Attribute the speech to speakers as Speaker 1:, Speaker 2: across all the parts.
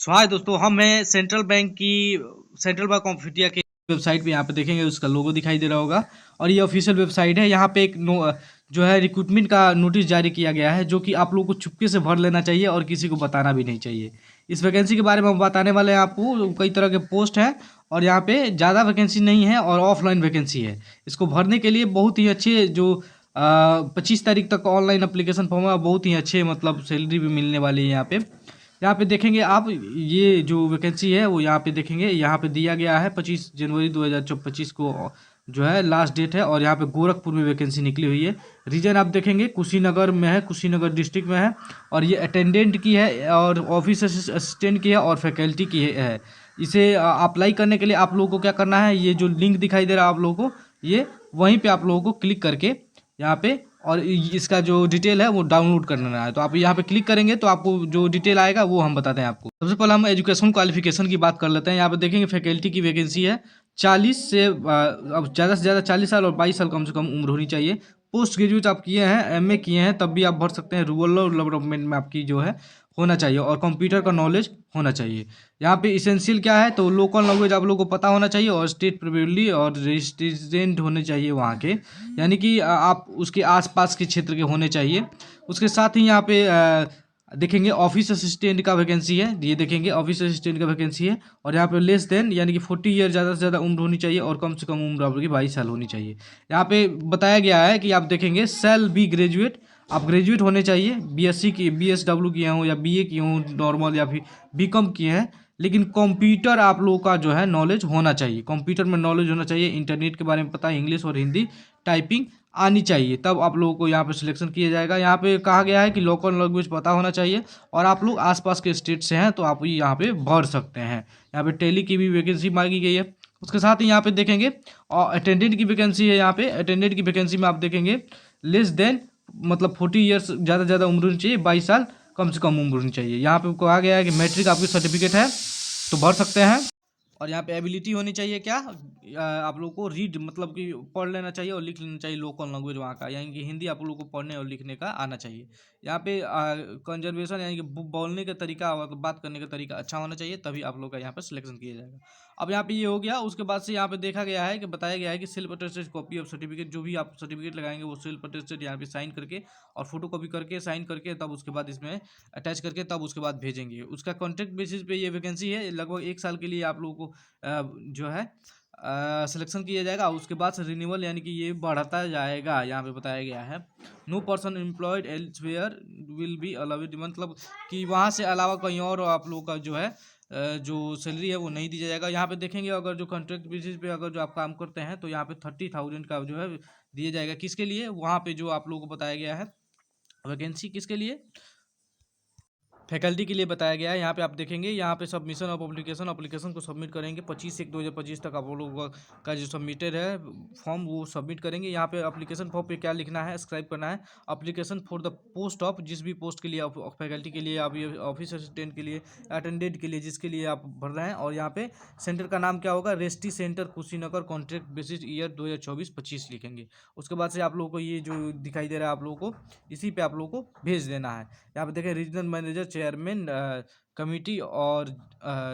Speaker 1: हाय दोस्तों, हम हैं सेंट्रल बैंक ऑफ इंडिया की वेबसाइट पे। यहाँ पे देखेंगे उसका लोगो दिखाई दे रहा होगा और ये ऑफिशियल वेबसाइट है। यहाँ पे जो है रिक्रूटमेंट का नोटिस जारी किया गया है, जो कि आप लोगों को चुपके से भर लेना चाहिए और किसी को बताना भी नहीं चाहिए। इस वैकेंसी के बारे में हम बताने वाले हैं आपको। कई तरह के पोस्ट हैं और यहाँ पे ज़्यादा वैकेंसी नहीं है और ऑफलाइन वैकेंसी है। इसको भरने के लिए बहुत ही अच्छे जो 25 तारीख तक ऑनलाइन अप्लीकेशन फॉर्म है। बहुत ही अच्छे मतलब सैलरी भी मिलने वाली है यहाँ पे देखेंगे आप। ये जो वैकेंसी है वो यहाँ पे देखेंगे, यहाँ पे दिया गया है 25 जनवरी 2025 को जो है लास्ट डेट है। और यहाँ पे गोरखपुर में वैकेंसी निकली हुई है। रीजन आप देखेंगे कुशीनगर में है, कुशीनगर डिस्ट्रिक्ट में है। और ये अटेंडेंट की है और ऑफिस असिस्टेंट की है और फैकल्टी की है। इसे अप्लाई करने के लिए आप लोगों को क्या करना है, ये जो लिंक दिखाई दे रहा है आप लोगों को, ये वहीं पे आप लोगों को क्लिक करके यहाँ पे और इसका जो डिटेल है वो डाउनलोड करना है। तो आप यहाँ पे क्लिक करेंगे तो आपको जो डिटेल आएगा वो हम बताते हैं आपको। सबसे पहले हम एजुकेशन क्वालिफिकेशन की बात कर लेते हैं। यहाँ पे देखेंगे फैकल्टी की वैकेंसी है 40 से अब ज़्यादा से ज़्यादा 40 साल और 22 साल कम से कम उम्र होनी चाहिए। पोस्ट ग्रेजुएट आप किए हैं, एमए किए हैं, तब भी आप भर सकते हैं। रूरल डेवलपमेंट में आपकी जो है होना चाहिए और कंप्यूटर का नॉलेज होना चाहिए। यहाँ पे इसेंशियल क्या है, तो लोकल लैंग्वेज आप लोगों को पता होना चाहिए और स्टेट प्रिवेली और रेजिडेंट होने चाहिए वहाँ के, यानी कि आप उसके आसपास के क्षेत्र के होने चाहिए। उसके साथ ही यहाँ पे देखेंगे ऑफिस असिस्टेंट का वैकेंसी है। ये देखेंगे ऑफिस असिस्टेंट का वैकेंसी है और यहाँ पे लेस देन यानी कि 40 ईयर ज़्यादा से ज़्यादा उम्र होनी चाहिए और कम से कम उम्र आपकी 22 साल होनी चाहिए। यहाँ पे बताया गया है कि आप देखेंगे सेल बी ग्रेजुएट, आप ग्रेजुएट होने चाहिए। बीएससी की, बीएसडब्ल्यू किए हों या बीए किए हों नॉर्मल, या फिर बीकॉम किए हैं, लेकिन कंप्यूटर आप लोगों का जो है नॉलेज होना चाहिए। कंप्यूटर में नॉलेज होना चाहिए, इंटरनेट के बारे में पता है, इंग्लिश और हिंदी टाइपिंग आनी चाहिए, तब आप लोगों को यहाँ पे सिलेक्शन किया जाएगा। यहाँ पे कहा गया है कि लोकल लैंग्वेज पता होना चाहिए और आप लोग आसपास के स्टेट से हैं तो आप यहाँ पे भर सकते हैं। यहाँ पे टेली की भी वैकेंसी मांगी गई है। उसके साथ ही यहाँ पे देखेंगे और अटेंडेंट की वैकेंसी है। यहाँ पे अटेंडेंट की वैकेंसी में आप देखेंगे लेस देन मतलब 40 ईयर्स ज़्यादा से ज़्यादा उम्र होनी चाहिए, 22 साल कम से कम उम्र होनी चाहिए। यहाँ पे कहा गया है कि मैट्रिक आपकी सर्टिफिकेट है तो भर सकते हैं। और यहाँ पे एबिलिटी होनी चाहिए क्या, आप लोगों को रीड मतलब कि पढ़ लेना चाहिए और लिख लेना चाहिए लोकल लैंग्वेज वहाँ का, यानी कि हिंदी आप लोगों को पढ़ने और लिखने का आना चाहिए। यहाँ पे कंजर्वेशन यानी कि बोलने का तरीका और बात करने का तरीका अच्छा होना चाहिए, तभी आप लोग का यहाँ पर सिलेक्शन किया जाएगा। अब यहाँ पे ये हो गया। उसके बाद से यहाँ पे देखा गया है कि बताया गया है कि self attested copy of certificate, जो भी आप सर्टिफिकेट लगाएंगे वो सेल्फ अटेस्टेड यहाँ पे साइन करके और फोटो कॉपी करके साइन करके तब उसके बाद इसमें अटैच करके तब उसके बाद भेजेंगे। उसका कॉन्ट्रैक्ट बेसिस पे ये वैकेंसी है, लगभग 1 साल के लिए आप लोगों को जो है सिलेक्शन किया जाएगा। उसके बाद से रिन्यूअल यानी कि ये बढ़ता जाएगा। यहाँ पे बताया गया है no person employed elsewhere will be allowed, मतलब कि वहाँ से अलावा कहीं और आप लोगों का जो है जो सैलरी है वो नहीं दी जाएगा। यहाँ पे देखेंगे अगर जो कॉन्ट्रैक्ट बेसिस पे अगर जो आप काम करते हैं तो यहाँ पे 30,000 का जो है दिया जाएगा। किसके लिए, वहाँ पे जो आप लोगों को बताया गया है वैकेंसी किसके लिए, फैकल्टी के लिए बताया गया है। यहाँ पे आप देखेंगे, यहाँ पे सबमिशन ऑफ एप्लीकेशन को सबमिट करेंगे 25/1/2025 तक। आप लोगों का जो सबमिटेड है फॉर्म वो सबमिट करेंगे। यहाँ पे एप्लीकेशन फॉर्म पे क्या लिखना है, स्क्राइब करना है application for the post of, जिस भी पोस्ट के लिए आप फैकल्टी के लिए, आप ये ऑफिस असिस्टेंट के लिए, अटेंडेंट के लिए, जिसके लिए आप भर रहे हैं। और यहाँ पे सेंटर का नाम क्या होगा, रेस्टी centre Kushinagar, contract basis year 2024-25 लिखेंगे। उसके बाद से आप लोगों को ये जो दिखाई दे रहा है आप लोगों को, इसी पे आप लोगों को भेज देना है। यहाँ पे देखें रीजनल मैनेजर, चेयरमैन कमिटी और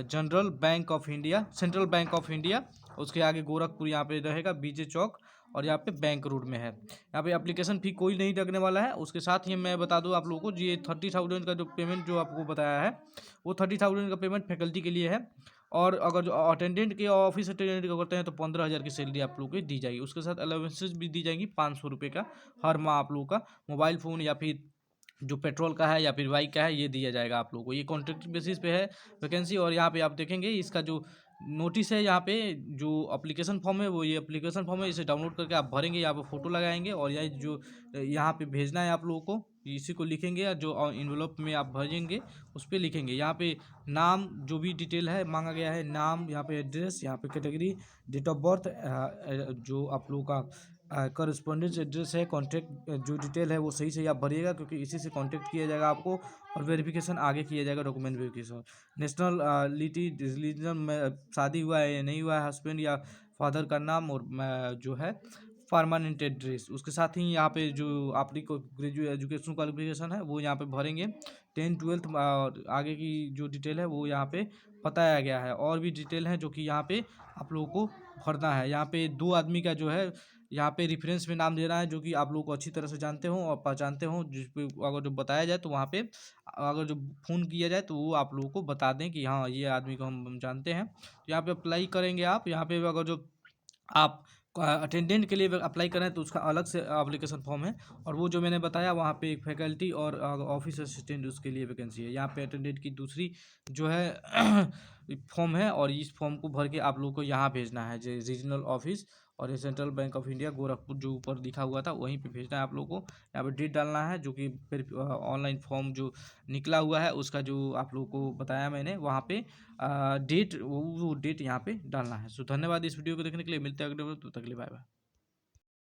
Speaker 1: general bank of India, central bank of India. उसके आगे गोरखपुर यहाँ पे रहेगा, बीजे चौक, और यहाँ पे बैंक रोड में है। यहाँ पे एप्लीकेशन फी कोई नहीं लगने वाला है। उसके साथ ही मैं बता दूँ आप लोगों को, ये 30,000 का जो पेमेंट जो आपको बताया है वो 30,000 का पेमेंट फैकल्टी के लिए है। और अगर जो अटेंडेंट के ऑफिस अटेंडेंट का करते हैं तो 15,000 की सैलरी आप लोगों को दी जाएगी। उसके साथ अलाउंसेस भी दी जाएंगी 500 रुपये का हर माह आप लोगों का। मोबाइल फ़ोन या फिर जो पेट्रोल का है या फिर बाइक का है ये दिया जाएगा आप लोगों को। ये कॉन्ट्रैक्ट बेसिस पे है वैकेंसी। और यहाँ पे आप देखेंगे इसका जो नोटिस है, यहाँ पे जो एप्लीकेशन फॉर्म है वो ये एप्लीकेशन फॉर्म है, इसे डाउनलोड करके आप भरेंगे, यहाँ पे फोटो लगाएंगे और यह जो यहाँ पे भेजना है आप लोगों को, इसी को लिखेंगे। जो इन्वेलप में आप भरेंगे उस पर लिखेंगे। यहाँ पे नाम जो भी डिटेल है मांगा गया है, नाम, यहाँ पे एड्रेस, यहाँ पे कैटेगरी, डेट ऑफ बर्थ, जो आप लोगों का करस्पॉन्डेंस एड्रेस है, कॉन्टैक्ट जो डिटेल है वो सही सही आप भरिएगा, क्योंकि इसी से कॉन्टैक्ट किया जाएगा आपको और वेरिफिकेशन आगे किया जाएगा, डॉक्यूमेंट वेरिफिकेशन। नेशनलिटी, रिलीजन में शादी हुआ है या नहीं हुआ है, हस्बैंड या फादर का नाम, और जो है परमानेंट एड्रेस। उसके साथ ही यहाँ पे जो आपकी को ग्रेजुएट एजुकेशन क्वालिफिकेशन है वो यहाँ पे भरेंगे। 10th 12th और आगे की जो डिटेल है वो यहाँ पे बताया गया है। और भी डिटेल है जो कि यहाँ पे आप लोगों को भरना है। यहाँ पे 2 आदमी का जो है यहाँ पे रेफरेंस में नाम देना है, जो कि आप लोग को अच्छी तरह से जानते हो और पहचानते हो, जिस पे अगर जो बताया जाए तो वहाँ पे अगर जो फ़ोन किया जाए तो वो आप लोगों को बता दें कि हाँ ये आदमी को हम जानते हैं। तो यहाँ पे अप्लाई करेंगे आप। यहाँ पे अगर जो आप अटेंडेंट के लिए अप्लाई करें तो उसका अलग से एप्लीकेशन फॉर्म है। और वो जो मैंने बताया वहाँ पे एक फैकल्टी और ऑफिस असिस्टेंट उसके लिए वैकेंसी है। यहाँ पे अटेंडेंट की दूसरी जो है फॉर्म है, और इस फॉर्म को भर के आप लोग को यहाँ भेजना है, जो रीजनल ऑफिस और ये central bank of India Gorakhpur जो ऊपर लिखा हुआ था वहीं पे भेजना है आप लोग को। यहाँ पे डेट डालना है, जो कि फिर ऑनलाइन फॉर्म जो निकला हुआ है उसका जो आप लोग को बताया मैंने वहाँ पे डेट वो डेट यहाँ पे डालना है। सो धन्यवाद इस वीडियो को देखने के लिए। मिलते हैं अगले वीडियो में, तब तक के लिए बाय बाय।